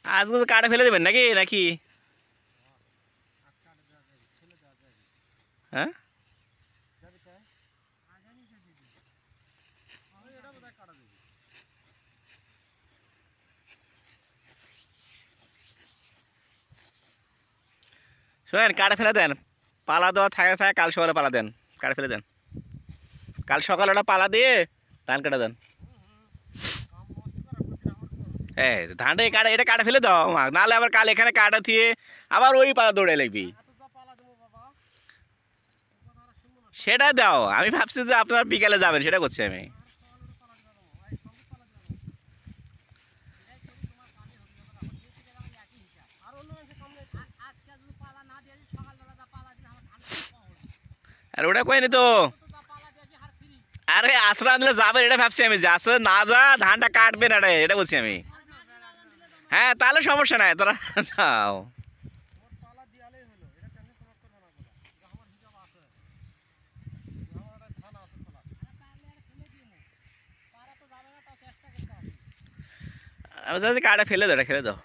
আজকে তো কাটে ফেলে দেবেন নাকি নাকি হ্যাঁ শোনেন কাটে ফেলে দেন পালা দেওয়া থাকে থাকে কাল সকালে পালা দেন কাটে ফেলে দেন কাল সকালে ওটা পালা দিয়ে ধান কাটা দেন হ্যাঁ ধানটা কাটা এটা কাটা ফেলে দাও নাহলে আবার কাল এখানে কাটা দিয়ে আবার ওই পালা দৌড়ে লাগবি সেটা দাও আমি ভাবছি যে আপনারা বিকালে যাবেন সেটা করছি আমি আর ওটা কইনি তো আরে আসরা আনলে যাবেন এটা ভাবছি আমি যে আসলে না যা ধানটা কাটবেন এটা বলছি আমি হ্যাঁ তাহলে সমস্যা নাই তোরা যাও আমি কাটা ফেলে দাও এটা ফেলে দাও